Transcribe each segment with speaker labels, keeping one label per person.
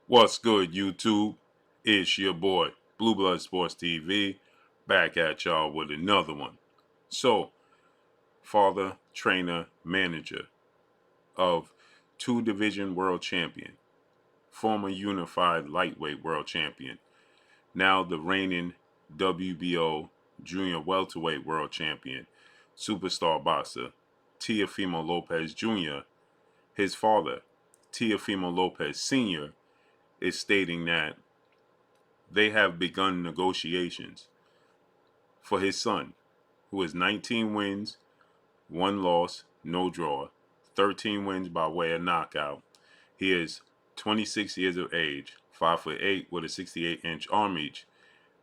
Speaker 1: What's good, YouTube? It's your boy, Blue Blood Sports TV, back at y'all with another one. So, father, trainer, manager of two-division world champion, former unified lightweight world champion, now the reigning WBO junior welterweight world champion, superstar boxer, Teofimo Lopez Jr., his father, Teofimo Lopez Sr., is stating that they have begun negotiations for his son, who has 19 wins, 1 loss, no draw, 13 wins by way of knockout. He is 26 years of age, 5'8" with a 68-inch arm reach,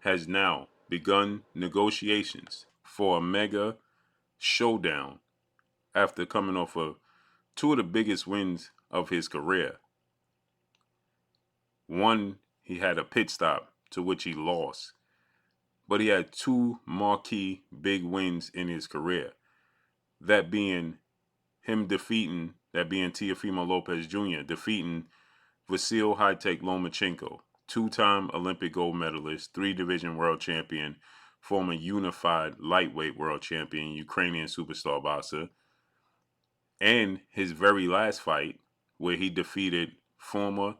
Speaker 1: has now begun negotiations for a mega showdown after coming off of two of the biggest wins of his career. One, he had a pit stop to which he lost, but he had two marquee big wins in his career. That being Teofimo Lopez Jr., defeating Vasil High-Tech Lomachenko, two-time Olympic gold medalist, three-division world champion, former unified lightweight world champion, Ukrainian superstar boxer, and his very last fight, where he defeated former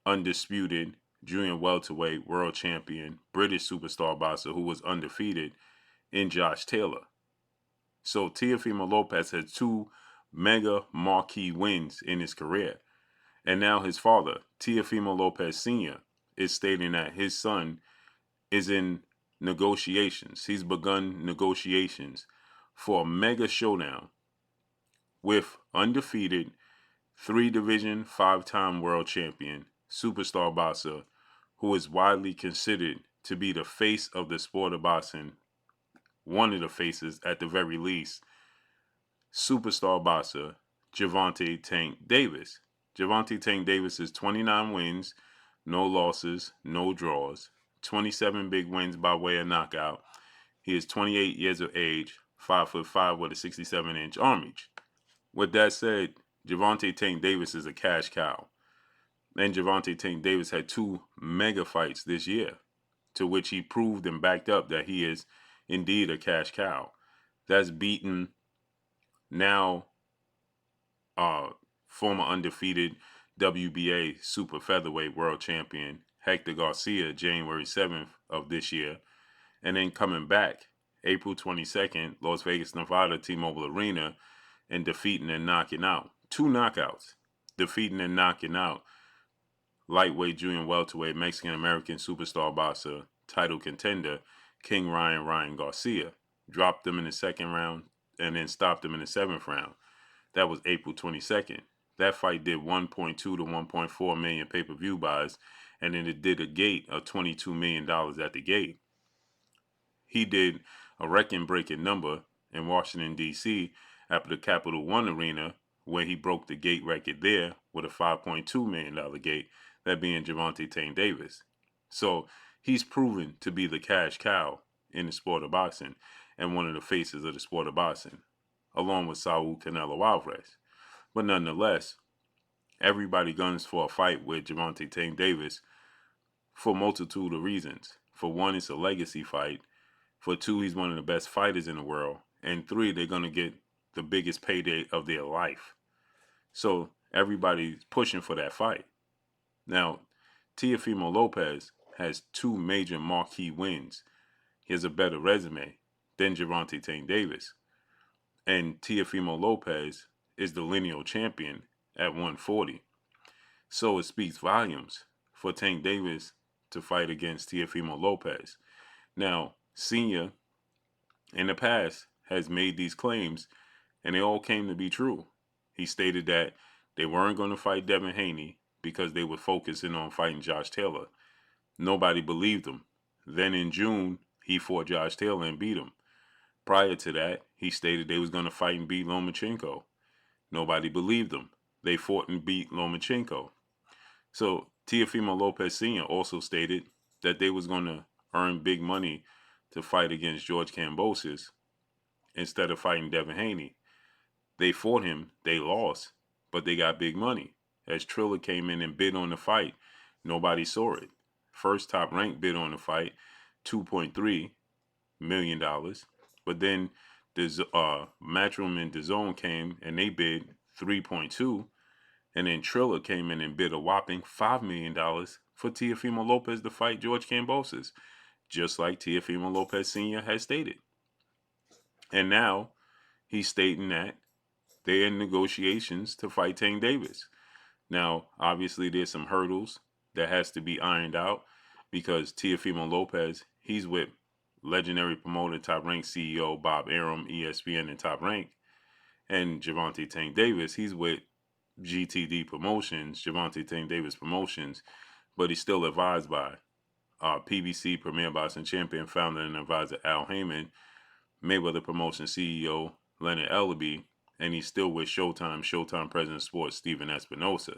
Speaker 1: undisputed junior welterweight world champion, British superstar boxer who was undefeated, in Josh Taylor. So Teofimo Lopez had two mega marquee wins in his career. And now his father, Teofimo Lopez Sr., is stating that his son is in negotiations. He's begun negotiations for a mega showdown with undefeated three-division, five-time world champion, superstar boxer, who is widely considered to be the face of the sport of boxing, one of the faces at the very least, superstar boxer Gervonta Tank Davis. Gervonta Tank Davis is 29 wins, no losses, no draws, 27 big wins by way of knockout. He is 28 years of age, 5'5" with a 67-inch arm reach. With that said, Gervonta Tank Davis is a cash cow. And Gervonta Tank Davis had two mega fights this year, to which he proved and backed up that he is indeed a cash cow. That's beaten now former undefeated WBA super featherweight world champion Hector Garcia January 7th of this year, and then coming back April 22nd, Las Vegas, Nevada, T-Mobile Arena, and defeating and knocking out. Two knockouts. Defeating and knocking out lightweight, junior welterweight, Mexican-American superstar boxer, title contender, King Ryan Garcia. Dropped him in the second round and then stopped him in the seventh round. That was April 22nd. That fight did 1.2 to 1.4 million pay-per-view buys, and then it did a gate of $22 million at the gate. He did a record-breaking number in Washington, D.C. at the Capital One Arena, where he broke the gate record there with a $5.2 million gate, that being Gervonta Tank Davis. So he's proven to be the cash cow in the sport of boxing and one of the faces of the sport of boxing, along with Saul Canelo Alvarez. But nonetheless, everybody guns for a fight with Gervonta Tank Davis for a multitude of reasons. For one, it's a legacy fight. For two, he's one of the best fighters in the world. And three, they're going to get the biggest payday of their life. So everybody's pushing for that fight. Now, Teofimo Lopez has two major marquee wins. He has a better resume than Gervonta Tank Davis. And Teofimo Lopez is the lineal champion at 140. So it speaks volumes for Tank Davis to fight against Teofimo Lopez. Now, Senior, in the past, has made these claims, and they all came to be true. He stated that they weren't going to fight Devin Haney because they were focusing on fighting Josh Taylor. Nobody believed him. Then in June, he fought Josh Taylor and beat him. Prior to that, he stated they was going to fight and beat Lomachenko. Nobody believed him. They fought and beat Lomachenko. So Teofimo Lopez Sr. also stated that they was going to earn big money to fight against George Kambosos instead of fighting Devin Haney. They fought him, they lost, but they got big money. As Triller came in and bid on the fight, Nobody saw it. First Top Rank bid on the fight, $2.3 million, but then the Matchroom and DAZN came and they bid 3.2, and then Triller came in and bid a whopping $5 million for Teofimo Lopez to fight George Kambosos, just like Teofimo Lopez Sr. has stated. And now he's stating that they're in negotiations to fight Tank Davis. Now, obviously, there's some hurdles that has to be ironed out because Teofimo Lopez, he's with legendary promoter, Top Rank CEO Bob Arum, ESPN, and Top Rank. And Gervonta Tank Davis, he's with GTD Promotions, Gervonta Tank Davis Promotions, but he's still advised by PBC, Premier Boxing Champion, founder and advisor Al Heyman, Mayweather Promotion CEO Leonard Ellaby, and he's still with Showtime President of Sports Steven Espinosa.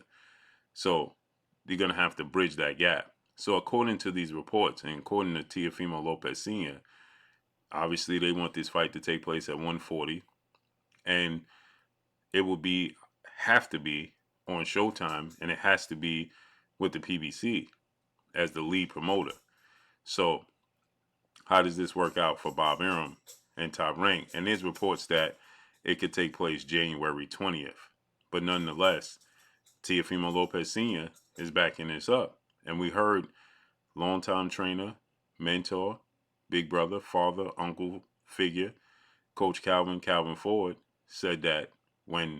Speaker 1: So you're going to have to bridge that gap. So according to these reports and according to Teofimo Lopez Sr., obviously they want this fight to take place at 140, and it will have to be on Showtime, and it has to be with the PBC as the lead promoter. So how does this work out for Bob Arum and Top Rank? And there's reports that it could take place January 20th. But nonetheless, Teofimo Lopez Sr. is backing this up. And we heard longtime trainer, mentor, big brother, father, uncle figure, Coach Calvin Ford, said that when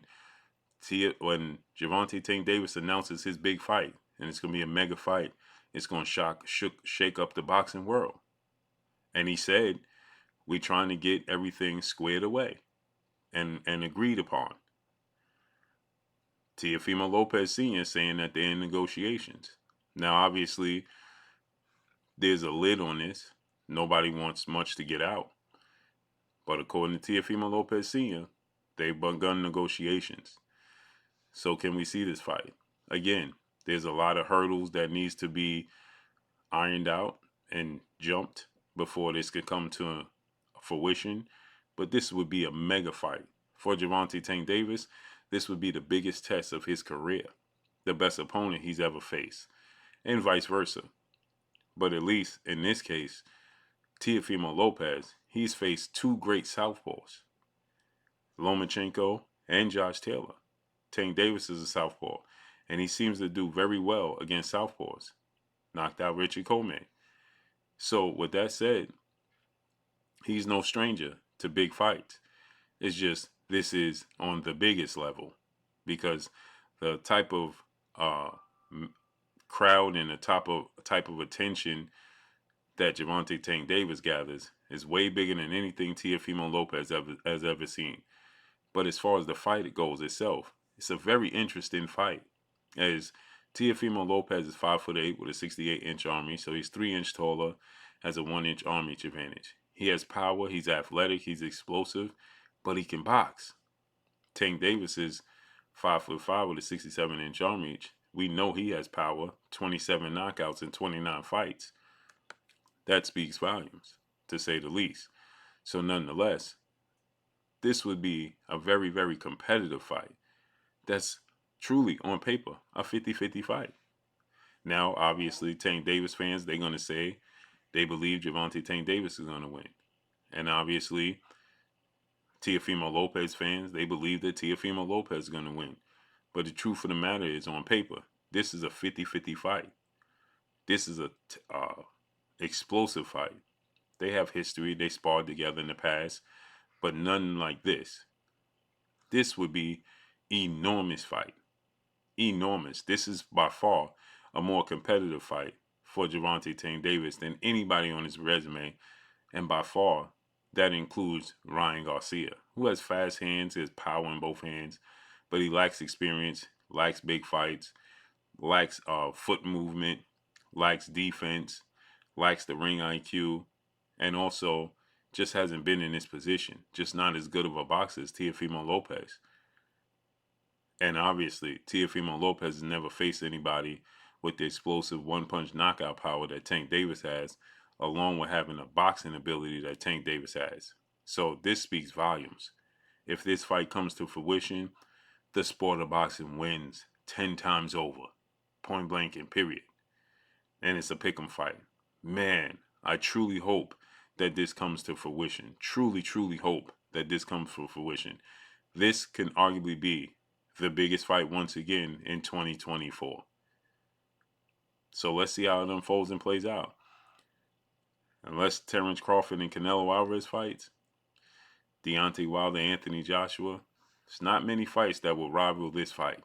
Speaker 1: Gervonta Tank Davis announces his big fight, and it's going to be a mega fight, it's going to shake up the boxing world. And he said, we're trying to get everything squared away and agreed upon. Teofimo Lopez Sr. saying that they're in negotiations. Now, obviously, there's a lid on this. Nobody wants much to get out. But according to Teofimo Lopez Sr., they've begun negotiations. So can we see this fight? Again, there's a lot of hurdles that needs to be ironed out and jumped before this could come to fruition. But this would be a mega fight. For Gervonta Tank Davis, this would be the biggest test of his career, the best opponent he's ever faced, and vice versa. But at least in this case, Teofimo Lopez, he's faced two great southpaws, Lomachenko and Josh Taylor. Tank Davis is a southpaw, and he seems to do very well against southpaws. Knocked out Richard Coleman. So with that said, he's no stranger to big fights. It's just this is on the biggest level because the type of crowd and the type of attention that Gervonta Tank Davis gathers is way bigger than anything Teofimo Lopez has ever seen. But as far as the fight goes itself, it's a very interesting fight. As Teofimo Lopez is 5'8" with a 68-inch arm reach, so he's 3-inch taller, has a 1-inch arm reach advantage. He has power, he's athletic, he's explosive, but he can box. Tank Davis is 5'5" with a 67-inch arm reach. We know he has power, 27 knockouts in 29 fights. That speaks volumes, to say the least. So nonetheless, this would be a very, very competitive fight. That's truly, on paper, a 50-50 fight. Now, obviously, Tank Davis fans, they're going to say they believe Gervonta Tank Davis is going to win. And obviously, Teofimo Lopez fans, they believe that Teofimo Lopez is going to win. But the truth of the matter is, on paper, this is a 50-50 fight. This is a explosive fight. They have history. They sparred together in the past, but none like this. This would be enormous fight. Enormous. This is by far a more competitive fight for Gervonta Tank Davis than anybody on his resume, and by far that includes Ryan Garcia, who has fast hands, has power in both hands, but he lacks experience, lacks big fights, lacks foot movement, lacks defense, lacks the ring IQ, and also just hasn't been in this position. Just not as good of a boxer as Teofimo Lopez. And obviously, Teofimo Lopez has never faced anybody with the explosive one-punch knockout power that Tank Davis has, along with having a boxing ability that Tank Davis has. So this speaks volumes. If this fight comes to fruition, the sport of boxing wins 10 times over. Point blank and period. and it's a pick'em fight. Man, I truly hope that this comes to fruition. Truly, truly hope that this comes to fruition. This can arguably be the biggest fight once again in 2024. So let's see how it unfolds and plays out. Unless Terrence Crawford and Canelo Alvarez fights, Deontay Wilder, Anthony Joshua, there's not many fights that will rival this fight.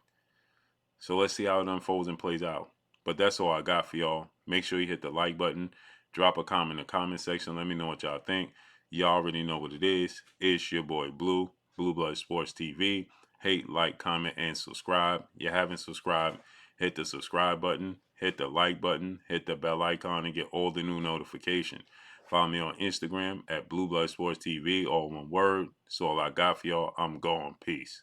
Speaker 1: So let's see how it unfolds and plays out. But that's all I got for y'all. Make sure you hit the like button. Drop a comment in the comment section. Let me know what y'all think. Y'all already know what it is. It's your boy Blue, Blue Blood Sports TV. Hate, like, comment, and subscribe. You haven't subscribed, hit the subscribe button, hit the like button, hit the bell icon, and get all the new notifications. Follow me on Instagram at Blue Blood Sports TV, all one word. That's all I got for y'all. I'm gone. Peace.